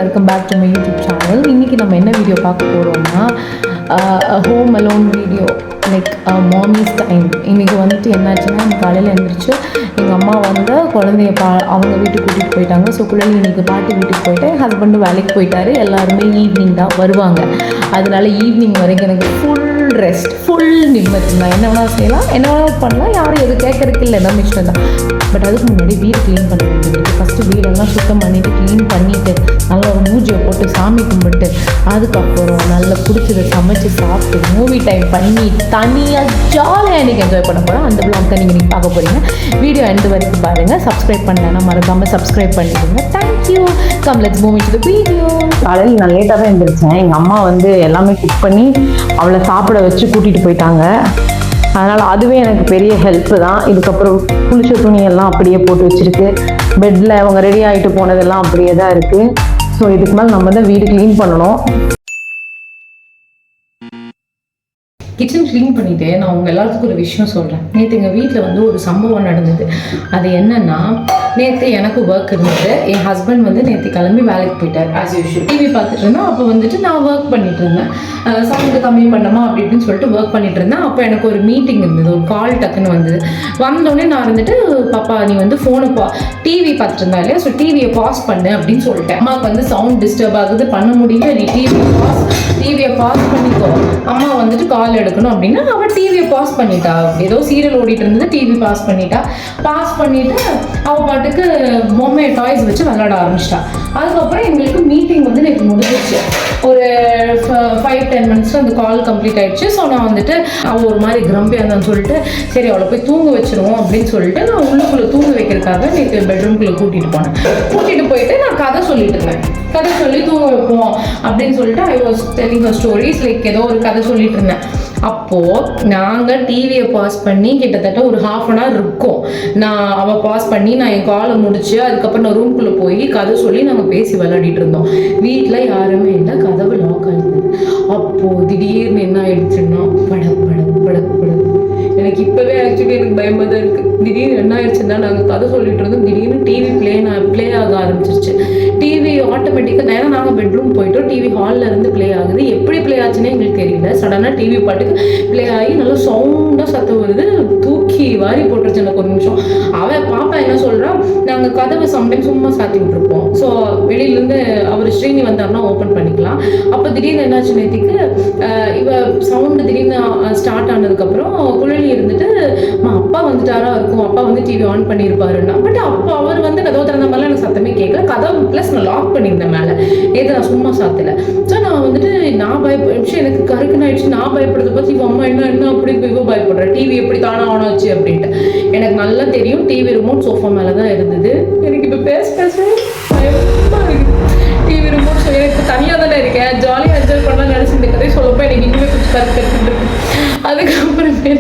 Welcome back to my YouTube channel. இன்றைக்கி நம்ம என்ன வீடியோ பார்க்க போகிறோம்னா home alone video, like mummy's time. இன்றைக்கி வந்துட்டு என்னாச்சுன்னா, காலையில் எழுந்திரிச்சு எங்கள் அம்மா வந்து குழந்தைய அவங்க வீட்டுக்கு கூட்டிகிட்டு போயிட்டாங்க. ஸோ குழந்தை இன்றைக்கி பாட்டி வீட்டுக்கு போயிட்டு ஹஸ்பண்டு வேலைக்கு போயிட்டாரு. எல்லாருமே ஈவினிங் தான் வருவாங்க. அதனால ஈவினிங் வரைக்கும் எனக்கு ஃபுல் ரெஸ்ட், ஃபுல் நிம்மதி தான். என்ன வேணால் செய்யலாம், என்ன வேணால் பண்ணலாம், யாரும் எதுவும் கேட்கறதுக்கு இல்லை, நம்ம இஷ்டம் தான். பட் அதுக்கு முன்னாடி வீடு க்ளீன் பண்ண வேண்டியது. ஃபஸ்ட்டு வீடெல்லாம் சுத்தம் பண்ணிவிட்டு க்ளீன் பண்ணிவிட்டு நல்லா ஒரு மூஞ்சியை போட்டு சாமி கும்பிட்டு அதுக்கப்புறம் நல்லா பிடிச்சதை சமைச்சு சாப்பிட்டு மூவி டைம் பண்ணி தனியாக ஜாலியாக எனக்கு என்ஜாய் பண்ண போகிறோம். அந்த வ்ளாக் தான் நீங்கள் பார்க்க போகிறீங்க. வீடியோ எண்டு வரைக்கும் பாருங்கள். சப்ஸ்கிரைப் பண்ணலைன்னா மறக்காமல் சப்ஸ்கிரைப் பண்ணிடுங்க. Thank you. Come let's move into the video. காலையில் நான் லேட்டாக தான் எழுந்திரிச்சேன். எங்கள் அம்மா வந்து எல்லாமே குக் பண்ணி அவளை சாப்பிட வச்சு கூட்டிகிட்டு போயிட்டாங்க. அதனால் அதுவே எனக்கு பெரிய ஹெல்ப்பு தான். இதுக்கப்புறம் குளிச்ச துணியெல்லாம் அப்படியே போட்டு வச்சுருக்கு. பெட்டில் அவங்க ரெடி ஆகிட்டு போனதெல்லாம் அப்படியே தான் இருக்குது. ஸோ இதுக்கு மேலே நம்ம தான் வீடு க்ளீன் பண்ணணும். கிச்சன் க்ளீன் பண்ணிவிட்டு நான் உங்கள் எல்லாத்துக்கும் ஒரு விஷயம் சொல்கிறேன். நேற்று எங்கள் வீட்டில் வந்து ஒரு சம்பவம் நடந்தது. அது என்னென்னா, நேற்று எனக்கு ஒர்க் இருந்தது. என் ஹஸ்பண்ட் வந்து நேற்று கிளம்பி வேலைக்கு போயிட்டார். ஆஸ் யூஷுவல் டிவி பார்த்துட்டு இருந்தேன். அப்போ வந்துட்டு நான் ஒர்க் பண்ணிட்டு இருந்தேன். சவுண்டு கம்மி பண்ணமா அப்படி இப்படின்னு சொல்லிட்டு ஒர்க் பண்ணிட்டு இருந்தேன். அப்போ எனக்கு ஒரு மீட்டிங் இருந்தது, ஒரு கால் டக்குன்னு வந்தது. வந்தோடனே நான் இருந்துட்டு, பாப்பா நீ வந்து ஃபோனை டிவி பார்த்துட்டு இருந்தா இல்லையா, ஸோ டிவியை பாஸ் பண்ணு அப்படின்னு சொல்லிட்டேன். அம்மாவுக்கு வந்து சவுண்ட் டிஸ்டர்ப் ஆகுது, பண்ண முடியல, நீ டிவியை பாஸ் பண்ணிக்கோ, அம்மா வந்துட்டு கால் எடுக்கணும் அப்படின்னா. அவள் டிவியை பாஸ் பண்ணிட்டா. ஏதோ சீரியல் ஓடிட்டு இருந்தது, டிவி பாஸ் பண்ணிட்டா. பாஸ் பண்ணிட்டு அவள் பாட்டுக்கு பொம்மை டாய்ஸ் வச்சு விளையாட ஆரம்பிச்சிட்டா. அதுக்கப்புறம் எங்களுக்கு மீட்டிங் வந்து எனக்கு முடிஞ்சிச்சு. ஒரு 5-10 மினிட்ஸ் அந்த கால் கம்ப்ளீட் ஆயிடுச்சு. ஸோ நான் வந்துட்டு அவள் ஒரு மாதிரி கிரம்பியாக இருந்தான்னு சொல்லிட்டு, சரி அவளை போய் தூங்க வச்சிருவோம் அப்படின்னு சொல்லிட்டு நான் உள்ளுக்குள்ளே தூங்க வைக்கிறதுக்காக நேற்று பெட்ரூம்குள்ளே கூட்டிகிட்டு போனேன். கூட்டிகிட்டு போயிட்டு நான் கதை சொல்லிட்டு இருந்தேன். கதை சொல்லி தூங்க வைப்போம் அப்படின்னு சொல்லிட்டு I was telling her stories, like ஏதோ ஒரு கதை சொல்லிட்டு இருந்தேன். அப்போது நாங்கள் டிவியை பாஸ் பண்ணி கிட்டத்தட்ட ஒரு 1/2 hour இருக்கும். அவள் பாஸ் பண்ணி நான் என் காலை முடிச்சு அதுக்கப்புறம் நான் ரூம்குள்ளே போய் கதை சொல்லி நாங்கள் பேசி விளையாடிட்டு இருந்தோம். வீட்டில் யாருமே இல்லை, கதவு லாக் ஆகிருந்தது. அப்போது திடீர்னு என்ன ஆயிடுச்சுன்னா, படக்கு எனக்கு இப்போவே ஆக்சுவலி எனக்கு பயமாக தான் இருக்குது. திடீர்னு என்ன ஆயிடுச்சுன்னா, நாங்கள் கதை சொல்லிட்டு இருந்தோம். திடீர்னு டிவி ப்ளே ஆக ஆரம்பிச்சிருச்சு. டிவி ஆட்டோமேட்டிக்காக, ஏன்னா நாங்கள் பெட்ரூம் போயிட்டோம், டிவி ஹாலில் இருந்து ப்ளே ஆகுது. எப்படி ப்ளே ஆச்சுன்னே எங்களுக்கு தெரியல. சடனாக டிவி பாட்டுக்கு ப்ளே ஆகி நல்லா சவுண்டாக சத்தம் வருது. தூக்கி வாரி போட்டுருச்சு எனக்கு ஒரு நிமிஷம். அவன் பாப்பா என்ன சொல்கிறா, நாங்கள் கதவை சம்டைம் சும்மா சாத்தி விட்டுருப்போம். ஸோ வெளியிலேருந்து அவர் ஸ்ரீனி வந்தார்னா ஓப்பன் பண்ணிக்கலாம். அப்போ திடீர்னு என்னாச்சு, நேற்றுக்கு இவ சவுண்டு திடீர்னு ஸ்டார்ட் ஆனதுக்கப்புறம் குழலி இருந்துட்டு, அப்பா வந்துட்டாரா இருக்கும், அப்பா வந்து டிவி ஆன் பண்ணியிருப்பாருன்னா. பட் அப்போ அவர் வந்து கதவை திறந்த மாதிரிலாம் எனக்கு சத்தமே கேட்கல. கதவு ப்ளஸ் நான் லாக் பண்ணியிருந்தேன் மேலே. ஏதோ நான் சும்மா சாத்தலை. ஸோ நான் வந்துட்டு நான் பயப்பட, எனக்கு கருக்குன்னு ஆயிடுச்சு. நான் பயப்படுறத பார்த்து இவன் அம்மா என்ன அப்படி இவ பயப்படுறேன், டிவி எப்படி தானே ஆன் ஆச்சு அப்படின்ட்டு. எனக்கு நல்லா தெரியும் டிவி ரிமோட் சோஃபா மேலே தான் இருந்தது. எனக்கு இப்போ பேசவே பயமாக இருக்குது. டிவி ரிமோட் எனக்கு தனியாக தானே இருக்கேன், ஜாலியாக என்ஜாய் பண்ணலாம்னு நினச்சி இந்த கதையை சொல்லப்போ எனக்கு இன்னுமே கொஞ்சம் கருத்து இருக்கு. அதுக்கப்புறமே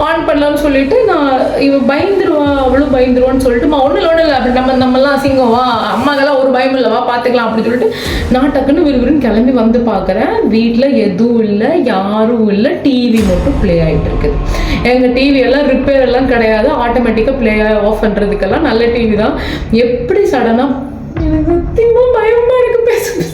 ஆன் பண்ணலாம்னு சொல்லிட்டு நான் இவன் பயந்துருவா, அவளும் பயந்துருவான்னு சொல்லிட்டு ஒன்றும் இல்லை அப்படி நம்மலாம் அசிங்கவா, அம்மாக்கெல்லாம் ஒரு பயம் இல்லைவா பார்த்துக்கலாம் அப்படின்னு சொல்லிட்டு நான் டக்குன்னு விறுவிறுன்னு கிளம்பி வந்து பார்க்குறேன். வீட்டில் எதுவும் இல்லை, யாரும் இல்லை, டிவி மட்டும் ப்ளே ஆகிட்டு இருக்குது. எங்கள் டிவி எல்லாம் ரிப்பேர் எல்லாம் கிடையாது, ஆட்டோமேட்டிக்காக ப்ளே ஆஃப் பண்ணுறதுக்கெல்லாம் நல்ல டிவி தான். எப்படி சடனாக எனக்கு சத்தியமாக பயமாக இருக்குது பேசுறது.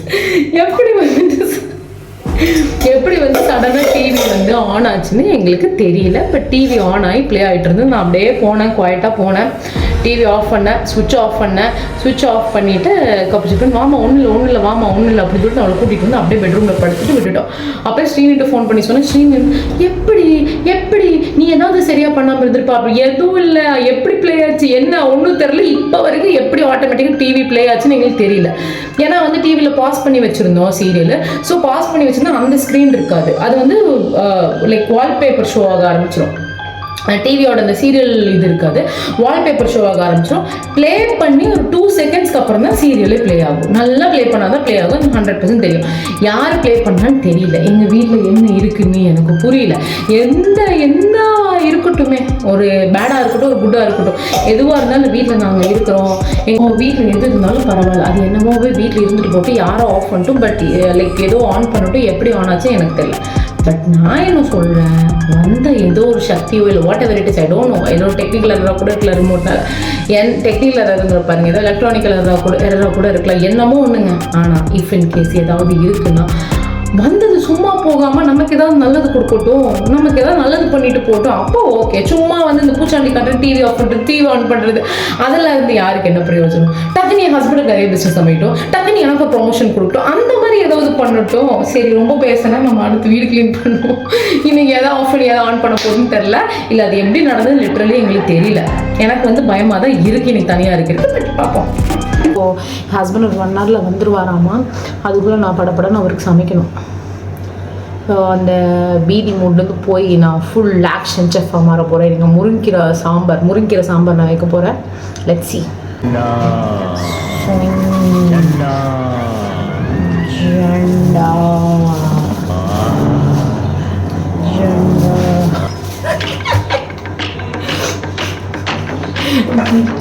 எப்படி வந்து சடனாக டிவி வந்து ஆன் ஆச்சுன்னு எங்களுக்கு தெரியல. பட் டிவி ஆன் ஆகி ப்ளே ஆகிட்டு இருந்து நான் அப்படியே போனேன், குவாய்ட்டாக போனேன், டிவி ஆஃப் பண்ணேன், சுவிட்ச் ஆஃப் பண்ணிவிட்டு கப்பிச்சுட்டு வாமா ஒன்றும் இல்லை அப்படின்னு சொல்லிட்டு அவளை கூட்டிகிட்டு வந்து அப்படியே பெட்ரூமில் படுத்துட்டு விட்டுட்டோம். அப்படியே ஸ்ரீனிட்டு ஃபோன் பண்ணி சொன்னேன். ஸ்ரீனி எப்படி நீ ஏதாவது சரியாக பண்ணாமல் இருந்திருப்பா, அப்படி எதுவும் இல்லை, எப்படி ப்ளே ஆச்சு என்ன ஒன்றும் தெரியல. இப்போ வரைக்கும் எப்படி ஆட்டோமேட்டிக்காக டிவி ப்ளே ஆச்சுன்னு எங்களுக்கு தெரியல. ஏன்னா வந்து டிவியில் பாஸ் பண்ணி வச்சுருந்தோம் சீரியல். ஸோ பாஸ் பண்ணி வச்சுருந்தா அந்த ஸ்க்ரீன் இருக்காது, அது வந்து லைக் வால்பேப்பர் ஷோ ஆக ஆரம்பிச்சிடும். டிவியோட அந்த சீரியல் இது இருக்காது, வால்பேப்பர் ஷோ ஆக ஆரம்பிச்சிடும். ப்ளே பண்ணி ஒரு 2 செகண்ட்ஸ்க்கு அப்புறம் தான் சீரியலே ப்ளே ஆகும். நல்லா ப்ளே பண்ணால் தான் ப்ளே ஆகும், 100% தெரியும். யார் ப்ளே பண்ணான்னு தெரியல. எங்கள் வீட்டில் என்ன இருக்குன்னு எனக்கு புரியல. என்ன இருக்கட்டுமே, ஒரு பேடாக இருக்கட்டும், ஒரு குட்டாக இருக்கட்டும், எதுவாக இருந்தாலும் வீட்டில் நாங்கள் இருக்கிறோம். எங்கள் வீட்டில் எது இருந்தாலும் பரவாயில்ல, அது என்னமோவே வீட்டில் இருந்துட்டு போட்டு யாரோ ஆஃப் பண்ணிட்டும், பட் லைக் ஏதோ ஆன் பண்ணிட்டும், எப்படி ஆன் ஆச்சு எனக்கு தெரியல. பட் நான் என்ன சொல்கிறேன், வந்த ஏதோ ஒரு சக்தியோ இல்லை what ever it is, I don't know, ஏதோ டெக்னிக்கல் எரராக கூட இருக்கலாம், ரிமோட்னால டெக்னிக்கல் எரருங்கிற பாருங்க, ஏதோ எலக்ட்ரானிக்கல் எரராக கூட இருக்கலாம், என்னமோ ஒன்றுங்க. ஆனால் இஃப் இன் கேஸ் ஏதாவது இருக்குன்னா வந்தது சும்மா போகாமல் நமக்கு ஏதாவது நல்லது கொடுக்கட்டும், நமக்கு ஏதாவது நல்லது பண்ணிட்டு போட்டோம், அப்போ ஓகே. சும்மா வந்து இந்த பூச்சாண்டி காட்டுறது, டிவி ஆஃப் பண்ணுறது, டிவி ஆன் பண்ணுறது, அதெல்லாம் இருந்து யாருக்கு என்ன பிரயோஜனம்? டக்குன்னு என் ஹஸ்பண்டுக்கு நிறைய பிஸ்னஸ் அமையட்டும், டக்குன்னு எனக்கு ப்ரொமோஷன் கொடுக்கட்டும், அந்த மாதிரி ஏதாவது பண்ணட்டும். சரி ரொம்ப பேசினா நம்ம அடுத்து வீடு க்ளீன் பண்ணுவோம். இன்னைக்கு எதாவது ஆஃப் பண்ணி எதாவது ஆன் பண்ண போகுதுன்னு தெரில, இல்லை அது எப்படி நடந்தது லிட்ரலி எங்களுக்கு தெரியல. எனக்கு வந்து பயமாக தான் இருக்குது இன்னைக்கு தனியாக இருக்கிறது. பட் பார்ப்போம். இப்போது ஹஸ்பண்ட் ஒரு 1 ஹவரில் வந்துடுவாராமா, அதுக்குள்ளே நான் படப்படன்னு அவருக்கு சமைக்கணும். அந்த பீதி மூட்லேருந்து போய் நான் ஃபுல் ஆக்ஷன் செஃப்பாக மாற போகிறேன். எனக்கு முருங்கிற சாம்பார் நான் வைக்க போகிறேன். Let's see.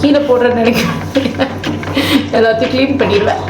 கீழே போடுற நினைக்கிறேன், எல்லாத்தையும் க்ளீன் பண்ணிடுவேன்.